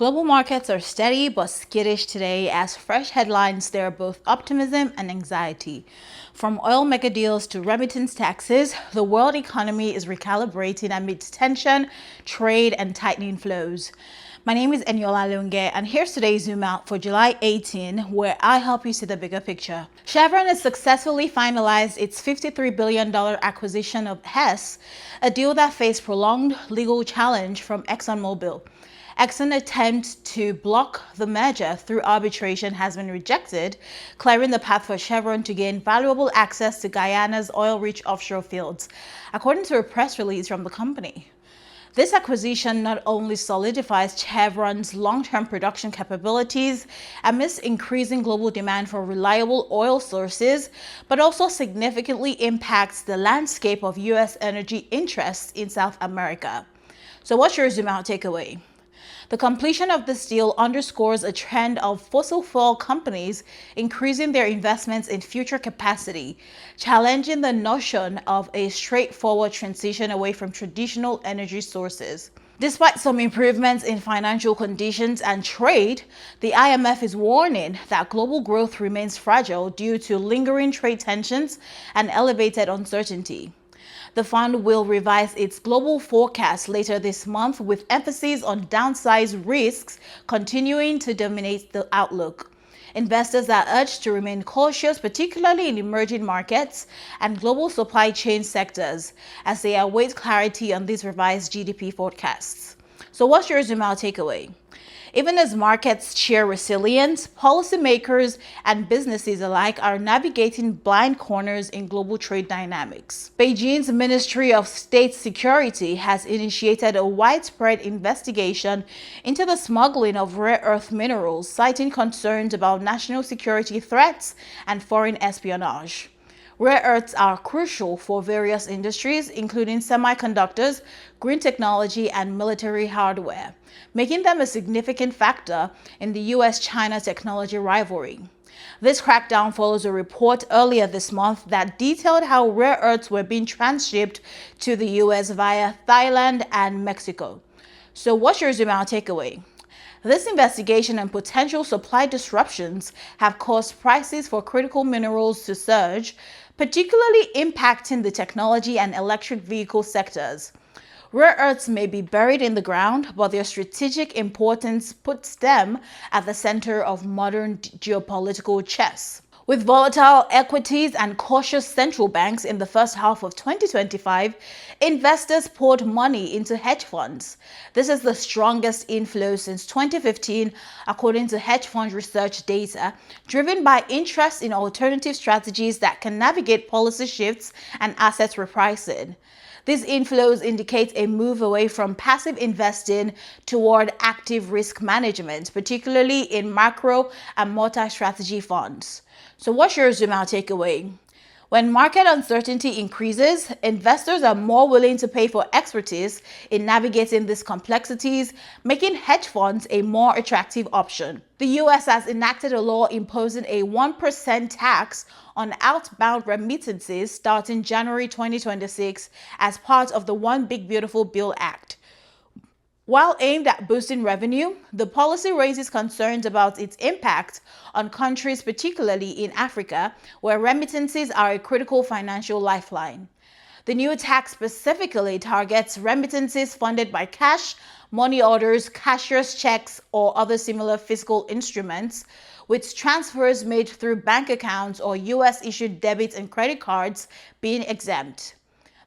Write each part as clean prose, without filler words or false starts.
Global markets are steady but skittish today as fresh headlines stir both optimism and anxiety. From oil megadeals to remittance taxes, the world economy is recalibrating amidst tension, trade, and tightening flows. My name is Eniola Lunge, and here's today's Zoom Out for July 18, where I help you see the bigger picture. Chevron has successfully finalized its $53 billion acquisition of Hedge, a deal that faced prolonged legal challenge from ExxonMobil. Exxon's attempt to block the merger through arbitration has been rejected, clearing the path for Chevron to gain valuable access to Guyana's oil-rich offshore fields, according to a press release from the company. This acquisition not only solidifies Chevron's long-term production capabilities amidst increasing global demand for reliable oil sources, but also significantly impacts the landscape of U.S. energy interests in South America. So what's your Zoom Out takeaway? The completion of this deal underscores a trend of fossil fuel companies increasing their investments in future capacity, challenging the notion of a straightforward transition away from traditional energy sources. Despite some improvements in financial conditions and trade, the IMF is warning that global growth remains fragile due to lingering trade tensions and elevated uncertainty. The fund will revise its global forecast later this month, with emphasis on downside risks continuing to dominate the outlook. Investors are urged to remain cautious, particularly in emerging markets and global supply chain sectors, as they await clarity on these revised GDP forecasts. So what's your Zoom Out takeaway? Even as markets share resilience, policymakers and businesses alike are navigating blind corners in global trade dynamics. Beijing's Ministry of State Security has initiated a widespread investigation into the smuggling of rare earth minerals, citing concerns about national security threats and foreign espionage. Rare earths are crucial for various industries, including semiconductors, green technology, and military hardware, making them a significant factor in the US-China technology rivalry. This crackdown follows a report earlier this month that detailed how rare earths were being transshipped to the US via Thailand and Mexico. So what's your Zoom Out takeaway? This investigation and potential supply disruptions have caused prices for critical minerals to surge, particularly impacting the technology and electric vehicle sectors. Rare earths may be buried in the ground, but their strategic importance puts them at the center of modern geopolitical chess. With volatile equities and cautious central banks in the first half of 2025, investors poured money into hedge funds. This is the strongest inflow since 2015, according to hedge fund research data, driven by interest in alternative strategies that can navigate policy shifts and asset repricing. These inflows indicate a move away from passive investing toward active risk management, particularly in macro and multi-strategy funds. So what's your Zoom Out takeaway? When market uncertainty increases, investors are more willing to pay for expertise in navigating these complexities, making hedge funds a more attractive option. The US has enacted a law imposing a 1% tax on outbound remittances starting January 2026 as part of the One Big Beautiful Bill Act. While aimed at boosting revenue, the policy raises concerns about its impact on countries, particularly in Africa, where remittances are a critical financial lifeline. The new tax specifically targets remittances funded by cash, money orders, cashier's checks, or other similar fiscal instruments, with transfers made through bank accounts or US-issued debit and credit cards being exempt.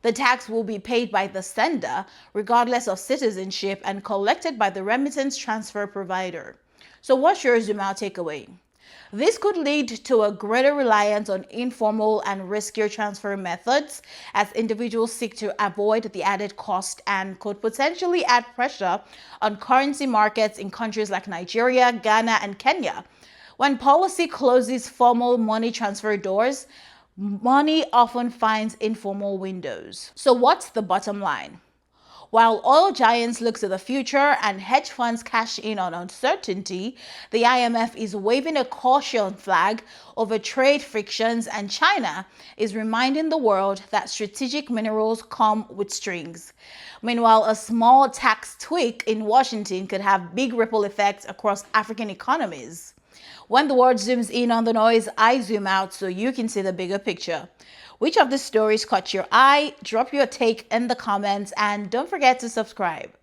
The tax will be paid by the sender, regardless of citizenship, and collected by the remittance transfer provider. So what's your Zoom Out takeaway? This could lead to a greater reliance on informal and riskier transfer methods as individuals seek to avoid the added cost, and could potentially add pressure on currency markets in countries like Nigeria, Ghana, and Kenya. When policy closes formal money transfer doors, money often finds informal windows. So what's the bottom line? While oil giants look to the future and hedge funds cash in on uncertainty, the IMF is waving a caution flag over trade frictions, and China is reminding the world that strategic minerals come with strings. Meanwhile, a small tax tweak in Washington could have big ripple effects across African economies. When the world zooms in on the noise, I zoom out so you can see the bigger picture. Which of these stories caught your eye? Drop your take in the comments and don't forget to subscribe.